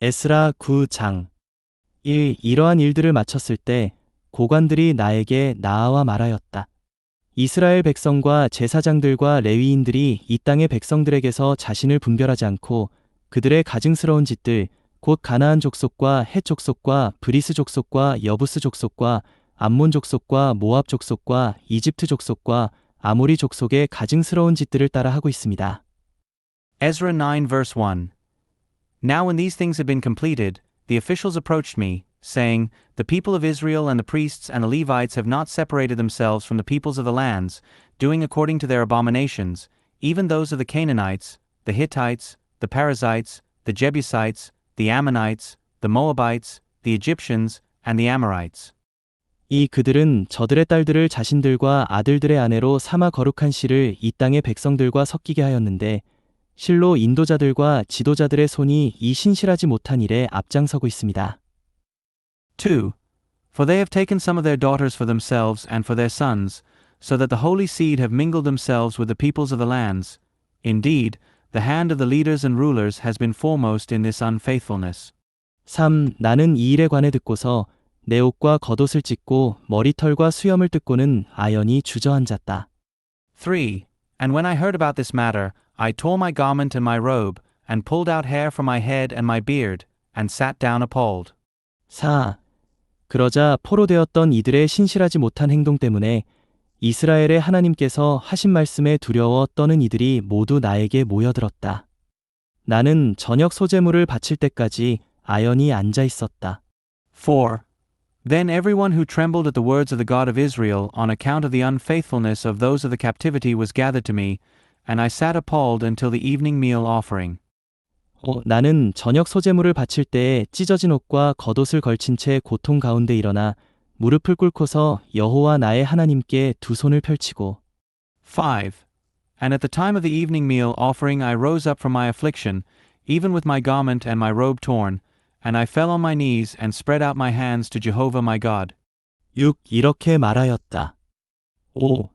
에스라 9장 1. 이러한 일들을 마쳤을 때 고관들이 나에게 나아와 말하였다. 이스라엘 백성과 제사장들과 레위인들이 이 땅의 백성들에게서 자신을 분별하지 않고 그들의 가증스러운 짓들 곧 가나안 족속과 헷 족속과 브리스 족속과 여부스 족속과 암몬 족속과 모압 족속과 이집트 족속과 아모리 족속의 가증스러운 짓들을 따라 하고 있습니다. Ezra 9 verse 1. Now when these things had been completed, the officials approached me, saying, The people of Israel and the priests and the Levites have not separated themselves from the peoples of the lands, doing according to their abominations, even those of the Canaanites, the Hittites, the Perizzites, the Jebusites, the Ammonites, the Moabites, the Egyptians, and the Amorites. 이 그들은 저들의 딸들을 자신들과 아들들의 아내로 삼아 거룩한 씨를 이 땅의 백성들과 섞이게 하였는데 실로 인도자들과 지도자들의 손이 이 신실하지 못한 일에 앞장서고 있습니다. 2. For they have taken some of their daughters for themselves and for their sons, so that the holy seed have mingled themselves with the peoples of the lands. Indeed, the hand of the leaders and rulers has been foremost in this unfaithfulness. 3. 나는 이 일에 관해 듣고서 내 옷과 겉옷을 찢고 머리털과 수염을 뜯고는 아연히 주저앉았다. 3. And when I heard about this matter, I tore my garment and my robe, and pulled out hair from my head and my beard, and sat down appalled. 4. 그러자 포로되었던 이들의 신실하지 못한 행동 때문에 이스라엘의 하나님께서 하신 말씀에 두려워 떠는 이들이 모두 나에게 모여들었다. 나는 저녁 소제물을 바칠 때까지 아연히 앉아 있었다. 4. Then everyone who trembled at the words of the God of Israel on account of the unfaithfulness of those of the captivity was gathered to me, and I sat appalled until the evening meal offering. 나는 저녁 소제물을 바칠 때에 찢어진 옷과 겉옷을 걸친 채 고통 가운데 일어나 무릎을 꿇고서 여호와 나의 하나님께 두 손을 펼치고 5. And at the time of the evening meal offering I rose up from my affliction, even with my garment and my robe torn, and I fell on my knees and spread out my hands to Jehovah my God. 6. 이렇게 말하였다. 5.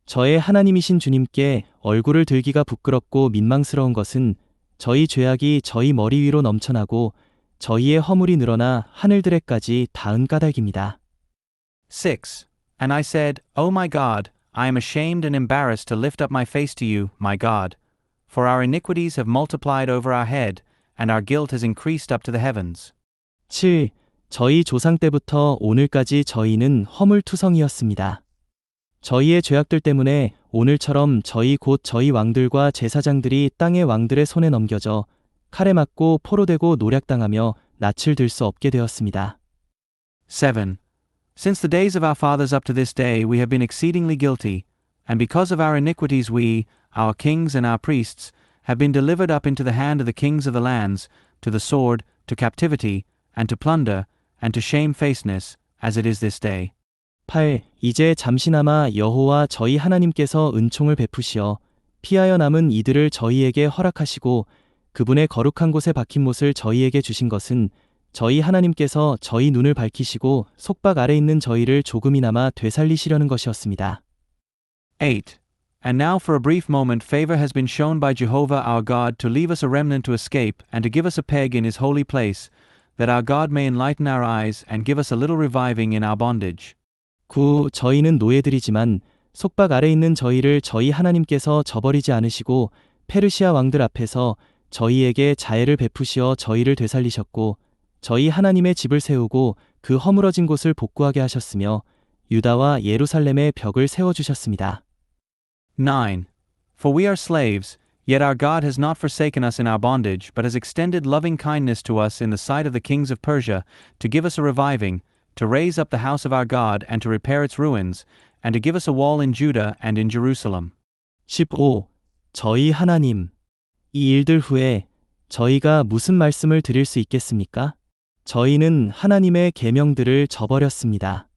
저의 하나님이신 주님께 얼굴을 들기가 부끄럽고 민망스러운 것은 저희 죄악이 저희 머리 위로 넘쳐나고 저희의 허물이 늘어나 하늘들에까지 닿은 까닭입니다. 6. And I said, O my God, I am ashamed and embarrassed to lift up my face to you, my God, for our iniquities have multiplied over our head, and our guilt has increased up to the heavens. 7. 저희 조상 때부터 오늘까지 저희는 허물투성이었습니다. 저희의 죄악들 때문에 오늘처럼 저희 곧 저희 왕들과 제사장들이 땅의 왕들의 손에 넘겨져 칼에 맞고 포로되고 노략당하며 낯을 들 수 없게 되었습니다. 7. Since the days of our fathers up to this day we have been exceedingly guilty, and because of our iniquities we, our kings and our priests, have been delivered up into the hand of the kings of the lands, to the sword, to captivity, and to plunder, and to shamefacedness, as it is this day. 8. 이제 잠시나마 여호와 저희 하나님께서 은총을 베푸시어 피하여 남은 이들을 저희에게 허락하시고 그분의 거룩한 곳에 박힌 못을 저희에게 주신 것은 저희 하나님께서 저희 눈을 밝히시고 속박 아래 있는 저희를 조금이나마 되살리시려는 것이었습니다. 8. And now for a brief moment favor has been shown by Jehovah our God to leave us a remnant to escape and to give us a peg in his holy place, that our God may enlighten our eyes and give us a little reviving in our bondage. 9. 저희는 노예들이지만 속박 아래 있는 저희를 저희 하나님께서 저버리지 않으시고 페르시아 왕들 앞에서 저희에게 자애를 베푸시어 저희를 되살리셨고 저희 하나님의 집을 세우고 그 허물어진 곳을 복구하게 하셨으며 유다와 예루살렘의 벽을 세워주셨습니다. 9. For we are slaves, yet our God has not forsaken us in our bondage, but has extended loving kindness to us in the sight of the kings of Persia, to give us a reviving, to raise up the house of our God and to repair its ruins, and to give us a wall in Judah and in Jerusalem. 15. 저희 하나님. 이 일들 후에 저희가 무슨 말씀을 드릴 수 있겠습니까? 저희는 하나님의 계명들을 저버렸습니다.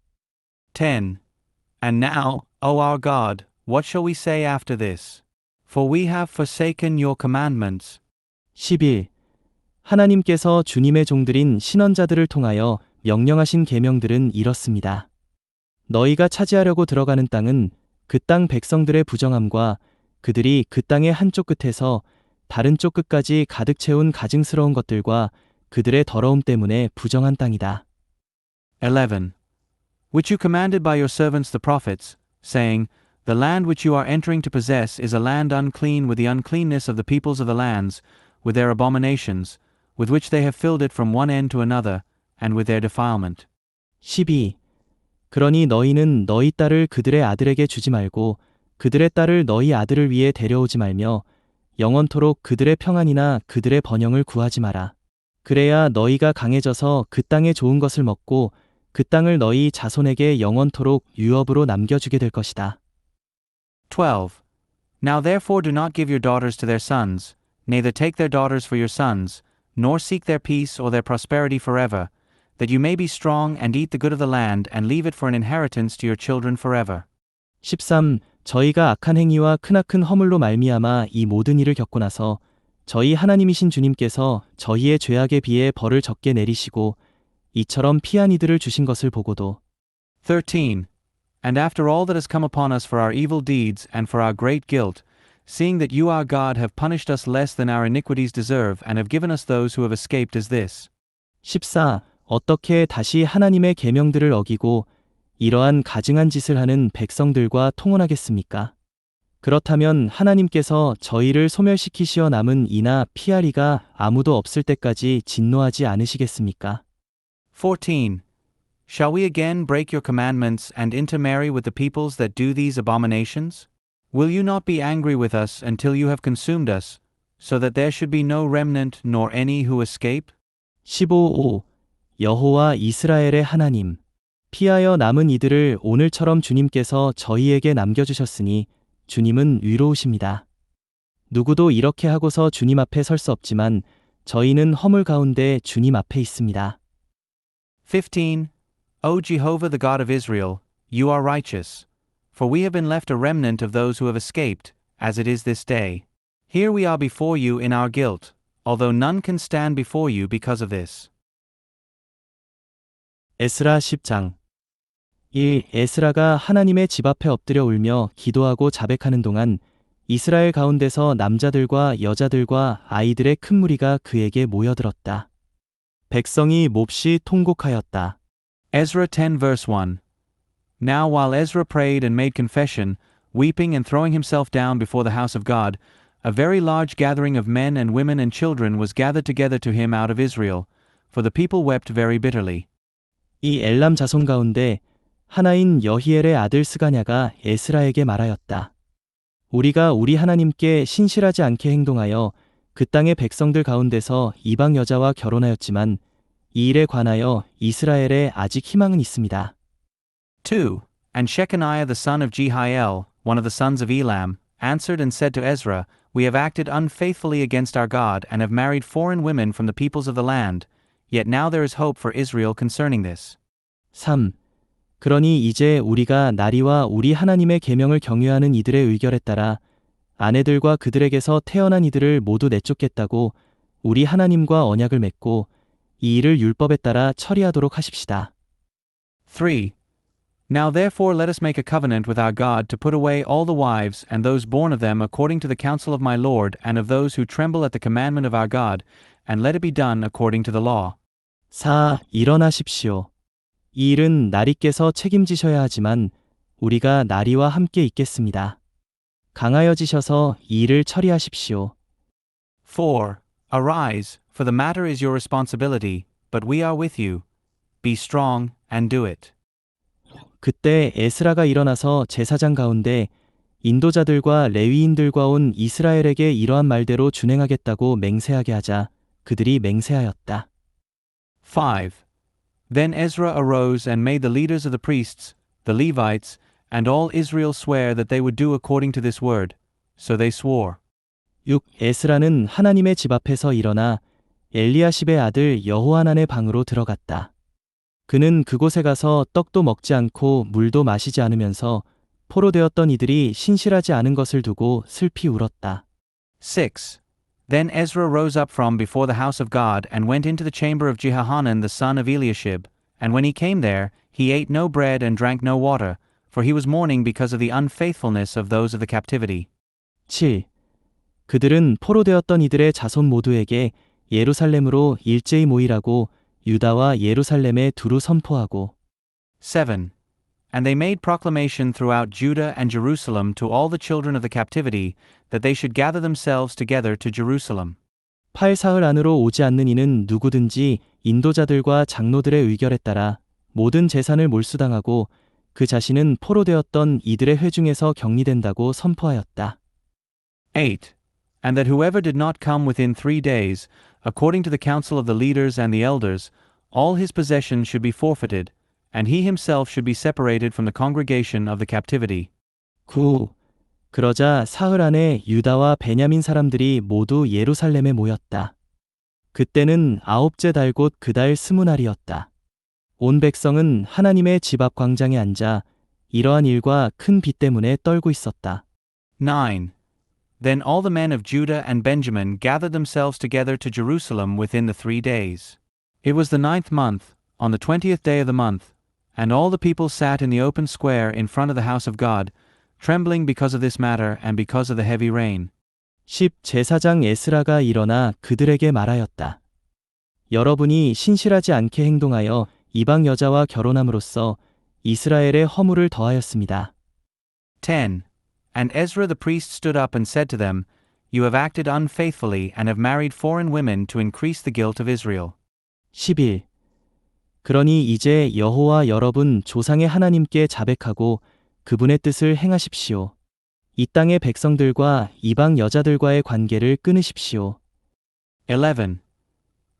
10. And now, O our God, what shall we say after this? For we have forsaken your commandments. 11. 하나님께서 주님의 종들인 신언자들을 통하여 명령하신 계명들은 이렇습니다. 너희가 차지하려고 들어가는 땅은 그 땅 백성들의 부정함과 그들이 그 땅의 한쪽 끝에서 다른 쪽 끝까지 가득 채운 가증스러운 것들과 그들의 더러움 때문에 부정한 땅이다. 11. Which you commanded by your servants the prophets, saying, The land which you are entering to possess is a land unclean with the uncleanness of the peoples of the lands, with their abominations, with which they have filled it from one end to another, and with their defilement. 12. 그러니 너희는 너희 딸을 그들의 아들에게 주지 말고 그들의 딸을 너희 아들을 위해 데려오지 말며 영원토록 그들의 평안이나 그들의 번영을 구하지 마라. 그래야 너희가 강해져서 그 땅의 좋은 것을 먹고 그 땅을 너희 자손에게 영원토록 유업으로 남겨주게 될 것이다. 12. Now therefore do not give your daughters to their sons, neither take their daughters for your sons, nor seek their peace or their prosperity forever, that you may be strong and eat the good of the land and leave it for an inheritance to your children forever. 13. 저희가 악한 행위와 크나큰 허물로 말미암아 이 모든 일을 겪고 나서 저희 하나님이신 주님께서 저희의 죄악에 비해 벌을 적게 내리시고 이처럼 피한 이들을 주신 것을 보고도 13. And after all that has come upon us for our evil deeds and for our great guilt, seeing that you our God have punished us less than our iniquities deserve and have given us those who have escaped as this. 14. 어떻게 다시 하나님의 계명들을 어기고 이러한 가증한 짓을 하는 백성들과 통혼하겠습니까? 그렇다면 하나님께서 저희를 소멸시키시어 남은 이나 피할 이가 아무도 없을 때까지 진노하지 않으시겠습니까? 14. Shall we again break your commandments and intermarry with the peoples that do these abominations? Will you not be angry with us until you have consumed us, so that there should be no remnant nor any who escape? 15. 여호와 이스라엘의 하나님, 피하여 남은 이들을 오늘처럼 주님께서 저희에게 남겨주셨으니 주님은 위로우십니다. 누구도 이렇게 하고서 주님 앞에 설 수 없지만 저희는 허물 가운데 주님 앞에 있습니다. 15. O Jehovah the God of Israel, you are righteous. For we have been left a remnant of those who have escaped, as it is this day. Here we are before you in our guilt, although none can stand before you because of this. 에스라 10장 1. 에스라가 하나님의 집 앞에 엎드려 울며 기도하고 자백하는 동안 이스라엘 가운데서 남자들과 여자들과 아이들의 큰 무리가 그에게 모여들었다. 백성이 몹시 통곡하였다. Ezra 10 verse 1. Now while Ezra prayed and made confession, weeping and throwing himself down before the house of God, a very large gathering of men and women and children was gathered together to him out of Israel, for the people wept very bitterly. 이 엘람 자손 가운데 하나인 여히엘의 아들 스가냐가 에스라에게 말하였다. 우리가 우리 하나님께 신실하지 않게 행동하여 그 땅의 백성들 가운데서 이방 여자와 결혼하였지만 이 일에 관하여 이스라엘에 아직 희망은 있습니다. 2. And Shechaniah the son of Jehiel, one of the sons of Elam, answered and said to Ezra, We have acted unfaithfully against our God and have married foreign women from the peoples of the land, yet now there is hope for Israel concerning this. 3. 그러니 이제 우리가 나리와 우리 하나님의 계명을 경유하는 이들의 의결에 따라 아내들과 그들에게서 태어난 이들을 모두 내쫓겠다고 우리 하나님과 언약을 맺고 이 일을 율법에 따라 처리하도록 하십시다. 3. Now therefore let us make a covenant with our God to put away all the wives and those born of them according to the counsel of my Lord and of those who tremble at the commandment of our God, and let it be done according to the law. 4. 일어나십시오. 이 일은 나리께서 책임지셔야 하지만 우리가 나리와 함께 있겠습니다. 강하여지셔서 이 일을 처리하십시오. 4. Arise, for the matter is your responsibility, but we are with you. Be strong and do it. 그때 에스라가 일어나서 제사장 가운데 인도자들과 레위인들과 온 이스라엘에게 이러한 말대로 준행하겠다고 맹세하게 하자 그들이 맹세하였다. 5. Then Ezra arose and made the leaders of the priests, the Levites, and all Israel swear that they would do according to this word. So they swore. 6. 에스라는 하나님의 집 앞에서 일어나 엘리야십의 아들 여호하난의 방으로 들어갔다. 그는 그곳에 가서 떡도 먹지 않고 물도 마시지 않으면서 포로되었던 이들이 신실하지 않은 것을 두고 슬피 울었다. 6. Then Ezra rose up from before the house of God and went into the chamber of Jehohanan the son of Eliashib, and when he came there, he ate no bread and drank no water, for he was mourning because of the unfaithfulness of those of the captivity. 7. 그들은 포로되었던 이들의 자손 모두에게 예루살렘으로 일제히 모이라고 유다와 예루살렘에 두루 선포하고 7. And they made proclamation throughout Judah and Jerusalem to all the children of the captivity, that they should gather themselves together to Jerusalem. 8 사흘 안으로 오지 않는 이는 누구든지 인도자들과 장로들의 의결에 따라 모든 재산을 몰수당하고 그 자신은 포로되었던 이들의 회중에서 격리된다고 선포하였다. 8. And that whoever did not come within 3 days, according to the counsel of the leaders and the elders, all his possessions should be forfeited, and he himself should be separated from the congregation of the captivity. 9. 그러자 사흘 안에 유다와 베냐민 사람들이 모두 예루살렘에 모였다. 그때는 아홉째 달 곧 그 달 20날이었다. 온 백성은 하나님의 집 앞 광장에 앉아 이러한 일과 큰 비 때문에 떨고 있었다. 9. Then all the men of Judah and Benjamin gathered themselves together to Jerusalem within the 3 days. It was the 9th month, on the 20th day of the month, and all the people sat in the open square in front of the house of God, trembling because of this matter and because of the heavy rain. 10. 제사장 에스라가 일어나 그들에게 말하였다. 여러분이 신실하지 않게 행동하여 이방 여자와 결혼함으로써 이스라엘의 허물을 더하였습니다. 10. And Ezra the priest stood up and said to them, You have acted unfaithfully and have married foreign women to increase the guilt of Israel. 11. 그러니 이제 여호와 여러분 조상의 하나님께 자백하고 그분의 뜻을 행하십시오. 이 땅의 백성들과 이방 여자들과의 관계를 끊으십시오. 11.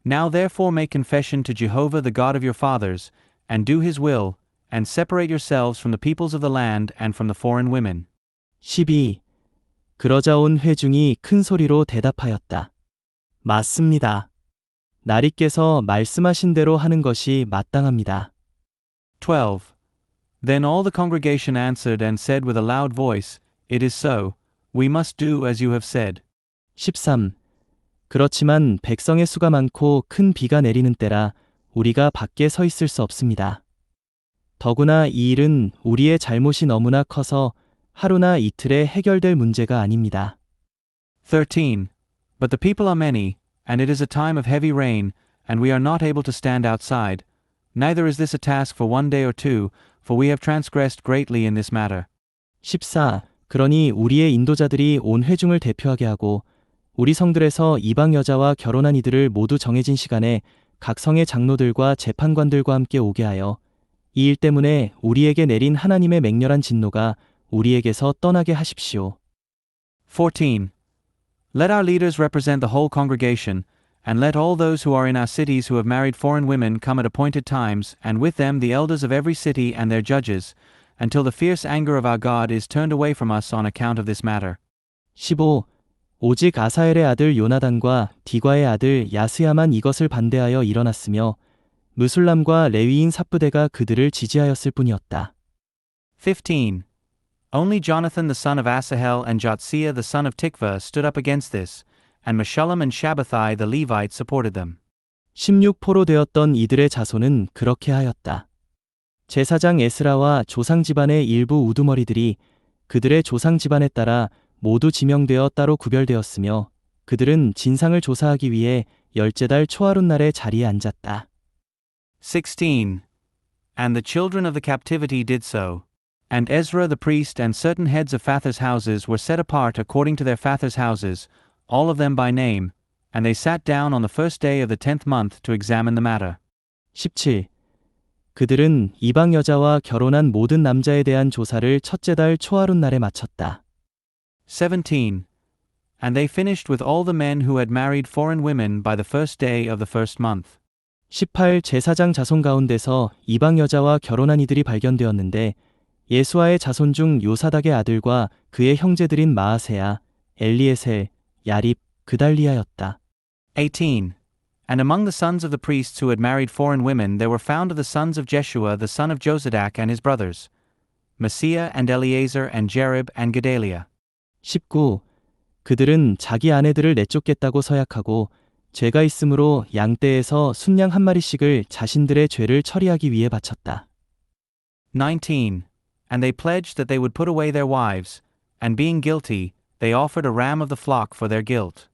Now therefore make confession to Jehovah the God of your fathers, and do his will, and separate yourselves from the peoples of the land and from the foreign women. 12. 그러자 온 회중이 큰 소리로 대답하였다. 맞습니다. 나리께서 말씀하신 대로 하는 것이 마땅합니다. 12. Then all the congregation answered and said with a loud voice, It is so, we must do as you have said. 13. 그렇지만 백성의 수가 많고 큰 비가 내리는 때라 우리가 밖에 서 있을 수 없습니다. 더구나 이 일은 우리의 잘못이 너무나 커서 하루나 이틀에 해결될 문제가 아닙니다. 13. But the people are many, and it is a time of heavy rain, and we are not able to stand outside. Neither is this a task for 1 day or 2, for we have transgressed greatly in this matter. 14. 그러니 우리의 인도자들이 온 회중을 대표하게 하고 우리 성들에서 이방 여자와 결혼한 이들을 모두 정해진 시간에 각 성의 장로들과 재판관들과 함께 오게 하여 이 일 때문에 우리에게 내린 하나님의 맹렬한 진노가 우리에게서 떠나게 하십시오. 14. Let our leaders represent the whole congregation, and let all those who are in our cities who have married foreign women come at appointed times, and with them the elders of every city and their judges, until the fierce anger of our God is turned away from us on account of this matter. 15. 오직 아사엘의 아들 요나단과 디과의 아들 야스야만 이것을 반대하여 일어났으며 무술람과 레위인 삽부대가 그들을 지지하였을 뿐이었다. 15. Only Jonathan the son of Asahel and Jotsiah the son of Tikva stood up against this, and Meshullam and Shabbathai the Levite supported them. 16. 포로되었던 이들의 자손은 그렇게 하였다. 제사장 에스라와 조상 집안의 일부 우두머리들이 그들의 조상 집안에 따라 모두 지명되어 따로 구별되었으며 그들은 진상을 조사하기 위해 열째 달 초하룻날에 자리에 앉았다. 16. And the children of the captivity did so. And Ezra the priest and certain heads of fathers' houses were set apart according to their fathers' houses, all of them by name, and they sat down on the first day of the 10th month to examine the matter. 17. 그들은 이방 여자와 결혼한 모든 남자에 대한 조사를 첫째 달 초하룻날에 마쳤다. 17. And they finished with all the men who had married foreign women by the first day of the first month. 18. 제사장 자손 가운데서 이방 여자와 결혼한 이들이 발견되었는데 예수아의 자손 중 요사닥의 아들과 그의 형제들인 마아세야, 엘리에셀, 야립, 그달리아였다. 18. And among the sons of the priests who had married foreign women there were found of the sons of Jeshua the son of Josadak and his brothers, Messiah and Eleazar and Jerib and Gedaliah. 19. 그들은 자기 아내들을 내쫓겠다고 서약하고 죄가 있으므로 양떼에서 순양 한 마리씩을 자신들의 죄를 처리하기 위해 바쳤다. 19. And they pledged that they would put away their wives, and being guilty, they offered a ram of the flock for their guilt.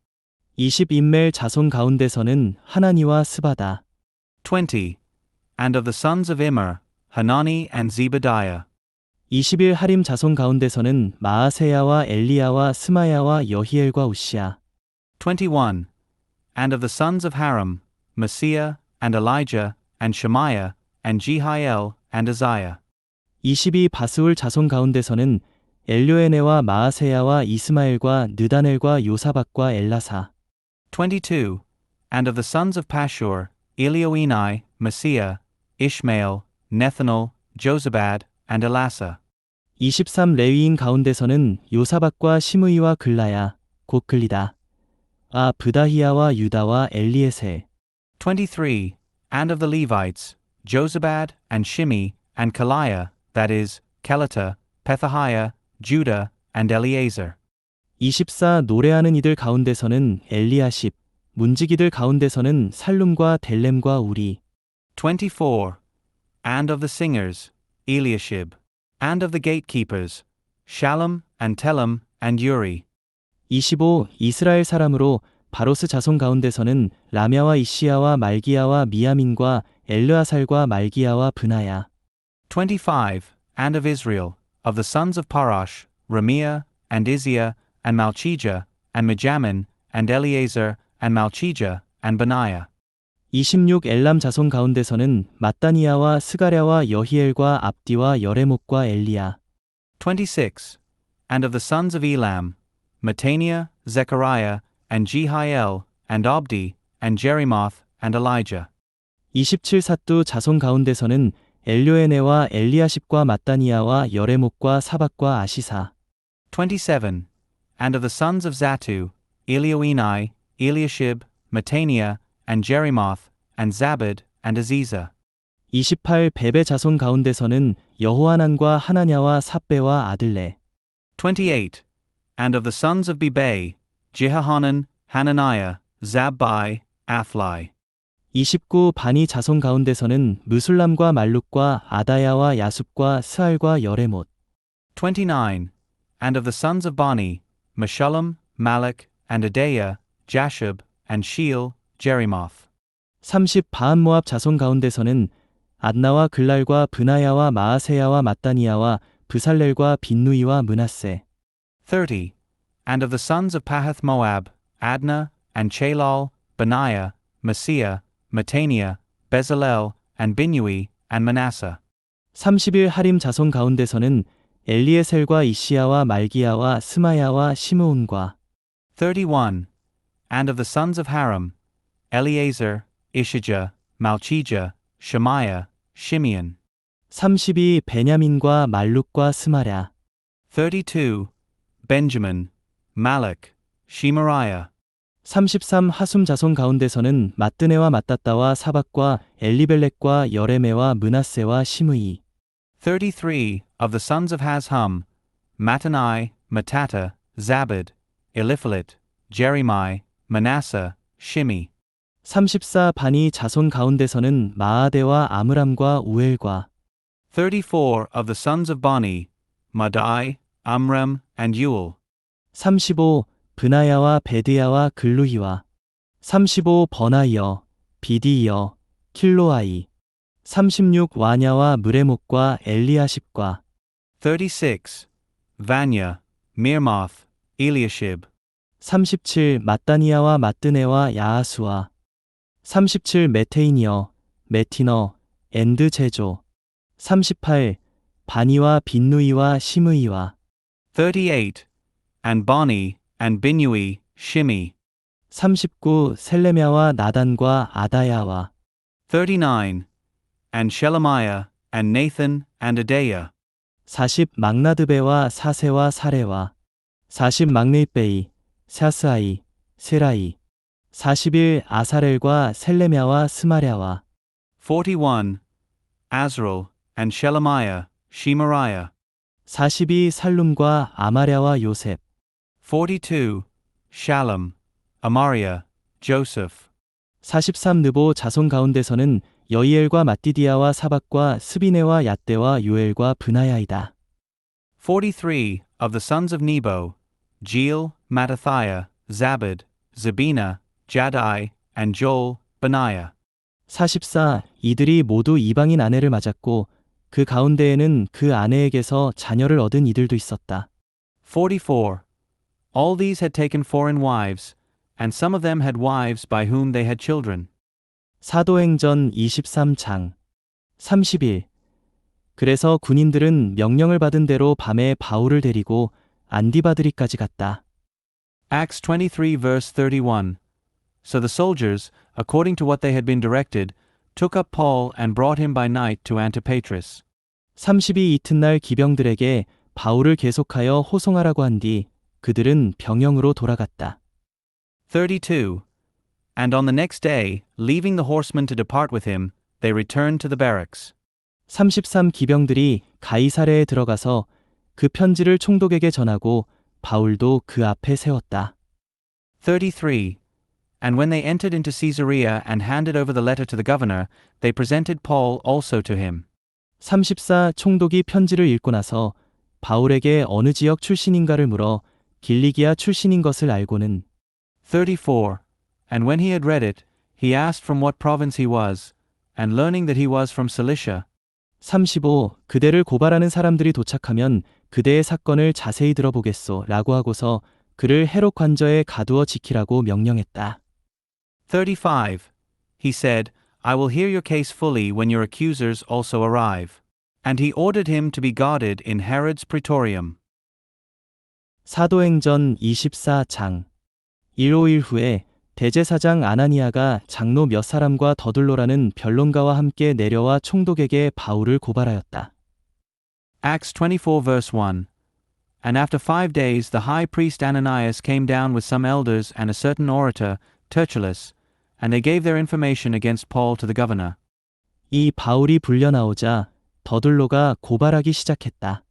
20 인멜 자손 가운데서는 하나니와 스바다. 20. And of the sons of Immer, Hanani and Zebadiah. 21 하림 자손 가운데서는 마아세야와 엘리야와 스마야와 여히엘과 우시야. 21. And of the sons of Haram, Messiah and Elijah and Shemaiah and Jehiel and Uzziah. 22 바스울 자손 가운데서는 엘료에네와 마아세야와 이스마엘과 느다넬과 요사박과 엘라사. 22. And of the sons of Pashur, Elioenai, Messiah, Ishmael, Nethanel, Jozabad, and Elasa. 23 레위인 가운데서는 요사박과 시므이와 글라야, 곧 글리다. 아 브다히야와 유다와 엘리에셀. 23. And of the Levites, Jozabad and Shimi and Kaliah, that is, Kelata, Pethahiah, Judah, and Eleazar. 24 노래하는 이들 가운데서는 엘리야십, 문지기들 가운데서는 살룸과 델렘과 우리. 24. And of the singers, Eliashib. And of the gatekeepers, Shallum and Telem and Uri. 25 이스라엘 사람으로 바로스 자손 가운데서는 라мя와 이시야와 말기야와 미야민과 엘르아살과 말기야와 브나야. 25. And of Israel, of the sons of Parash, Ramiah and Izziah and Malchijah and Mijamin and Eleazar and Malchijah and Benaiah. 26 엘람 자손 가운데서는 mat다니야와 스가랴와 여히엘과 압디와 여레목과 엘리야. 26. And of the sons of Elam, Mataniah, Zechariah, and Jehiel, and Abdi, and Jerimoth, and Elijah. 27 사뚜 자손 가운데서는 엘료에네와 엘리야십과 mat다니야와 여레목과 사박과 아시사. 27. And of the sons of Zatu, Elioenai, Eliashib, Mataniah, and Jerimoth, and Zabad, and Aziza. 28 베베 자손 가운데서는 여호하난과 하나냐와 삽베와 아들레. 28. And of the sons of Bebe, Jehohanan, Hananiah, Zabbai, Athli. 29 바니 자손 가운데서는 무술람과 말룩과 아다야와 야숲과 스알과 여레못. 29. And of the sons of Bani, Meshullam, Malach, and Adaiah, Jashub, and Sheel, Jerimoth. 30 바한 모압 자손 가운데서는 adna와 글랄과 브나야와 마아세야와 mat다니야와 브살렐과 빈누이와 므낫세. 30. And of the sons of Pahath Moab, Adnah, and Chalal, Benaiah, Messiah, Mataniah, Bezalel, and Binnui, and Manasseh. 31 하림 자손 가운데서는 엘리에셀과 이시야와 말기야와 스마야와 시므온과. 31. And of the sons of Haram, Eleazar, Ishijah, Malchijah, Shemaiah, Shimeon. 32 베냐민과 말룩과 스마랴. 32. Benjamin, Malach, Shemariah. 33 하숨 자손 가운데서는 마뜨네와 마따따와 사박과 엘리벨렉과 여레메와 므낫세와 시므이. 33. Of the sons of Hazhum, Mattanai, Matata, Zabad, Eliphalet, Jeremiah, Manasseh, Shimi. 34 바니 자손 가운데서는 마아데와 아므람과 우엘과. 34. Of the sons of Bani, Madai, Amram, and Ewell. 35 브나야와 베드야와 글루히와. 35 버나이어, 비디이어, 킬로아이. 36 와냐와 무레목과 엘리야십과. 36. Vanya, Mirmoth, Eliashib. 37 mat다니야와 마뜨네와 야하수와. 37 메테이니어, 메티너, 엔드 제조. 38 바니와 빈누이와 시므이와. 38. And Bani, and Binnui, Shimi. 39 셀레мя와 나단과 아다야와. 39. And Shelemiah, and Nathan, and Adaiah. 40 막나드베와 사세와 사레와. 40 막네이베이, 샤스아이, 세라이. 41 아사렐과 셀레мя와 스마랴와. 41. Azrael, and Shelemiah, Shemariah. 42 살룸과 아마랴와 요셉. 42. Shallum, Amariah, Joseph. 43 느보 자손 가운데서는 여이엘과 mat디디아와 사박과 스비네와 얏대와 요엘과 브나야이다. 43. Of the sons of Nebo, Jeiel, Mattathiah, Zabad, Zabina, Jaddai, and Joel, Benaiah. 44. 이들이 모두 이방인 아내를 맞았고 그 가운데에는 그 아내에게서 자녀를 얻은 이들도 있었다. 44. All these had taken foreign wives, and some of them had wives by whom they had children. 사도행전 23장 31. 그래서 군인들은 명령을 받은 대로 밤에 바울을 데리고 안디바드리까지 갔다. Acts 23 verse 31. So the soldiers, according to what they had been directed, took up Paul and brought him by night to Antipatris. 32. 이튿날 기병들에게 바울을 계속하여 호송하라고 한 뒤 그들은 병영으로 돌아갔다. 32. And on the next day, leaving the horsemen to depart with him, they returned to the barracks. 33. 기병들이 가이사랴에 들어가서 그 편지를 총독에게 전하고 바울도 그 앞에 세웠다. 33. And when they entered into Caesarea and handed over the letter to the governor, they presented Paul also to him. 34. 총독이 편지를 읽고 나서 바울에게 어느 지역 출신인가를 물어 길리기아 출신인 것을 알고는 34. And when he had read it, he asked from what province he was, and learning that he was from Cilicia. 35. 그대를 고발하는 사람들이 도착하면 그대의 사건을 자세히 들어보겠소 라고 하고서 그를 헤롯 관저에 가두어 지키라고 명령했다. 35. He said, I will hear your case fully when your accusers also arrive. And he ordered him to be guarded in Herod's praetorium. 사도행전 24장 1~5일 후에 대제사장 아나니아가 장로 몇 사람과 더둘로라는 변론가와 함께 내려와 총독에게 바울을 고발하였다. Acts 24 verse 1. And after 5 days the high priest Ananias came down with some elders and a certain orator, Tertullus, and they gave their information against Paul to the governor. 이 바울이 불려나오자 더둘로가 고발하기 시작했다.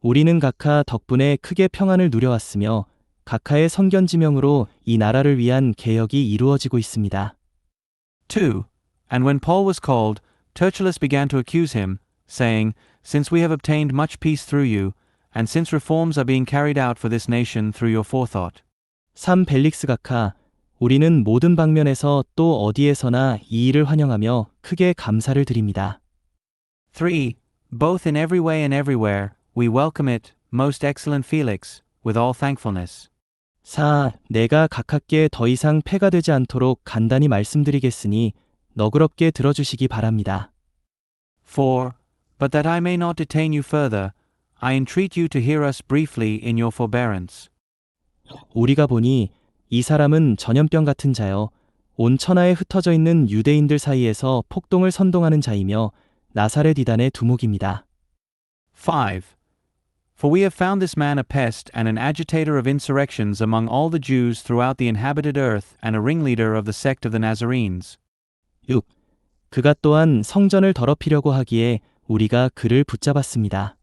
우리는 각하 덕분에 크게 평안을 누려왔으며 각하의 선견지명으로 이 나라를 위한 개혁이 이루어지고 있습니다. 2. And when Paul was called, Tertullus began to accuse him, saying, Since we have obtained much peace through you, and since reforms are being carried out for this nation through your forethought. 3. 벨릭스 각하, 우리는 모든 방면에서 또 어디에서나 이 일을 환영하며 크게 감사를 드립니다. 3. Both in every way and everywhere, we welcome it, most excellent Felix, with all thankfulness. 4. 내가 각하께 더 이상 폐가 되지 않도록 간단히 말씀드리겠으니 너그럽게 들어주시기 바랍니다. 4. But that I may not detain you further, I entreat you to hear us briefly in your forbearance. 우리가 보니 이 사람은 전염병 같은 자여 온 천하에 흩어져 있는 유대인들 사이에서 폭동을 선동하는 자이며 나사렛 이단의 두목입니다. 5. For we have found this man a pest and an agitator of insurrections among all the Jews throughout the inhabited earth and a ringleader of the sect of the Nazarenes. 6. 그가 또한 성전을 더럽히려고 하기에 우리가 그를 붙잡았습니다.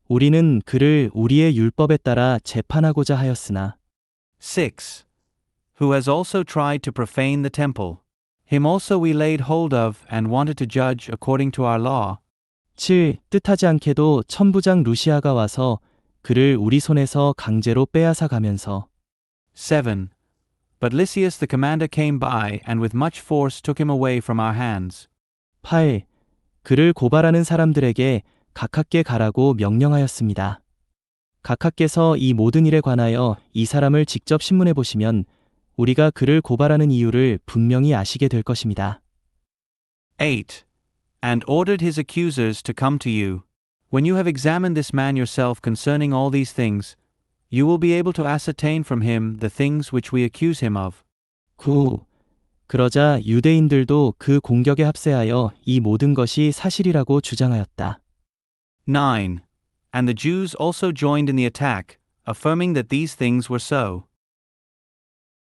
우리는 그를 우리의 율법에 따라 재판하고자 하였으나 6. Who has also tried to profane the temple. Him also we laid hold of and wanted to judge according to our law. 7. 뜻하지 않게도 천부장 루시아가 와서 그를 우리 손에서 강제로 빼앗아 가면서 7. But Lysias the commander came by and with much force took him away from our hands. 8. 그를 고발하는 사람들에게 각하께 가라고 명령하였습니다. 각하께서 이 모든 일에 관하여 이 사람을 직접 신문해 보시면 우리가 그를 고발하는 이유를 분명히 아시게 될 것입니다. 8. And ordered his accusers to come to you. When you have examined this man yourself concerning all these things, you will be able to ascertain from him the things which we accuse him of. 9. 그러자 유대인들도 그 공격에 합세하여 이 모든 것이 사실이라고 주장하였다. 9. And the Jews also joined in the attack, affirming that these things were so.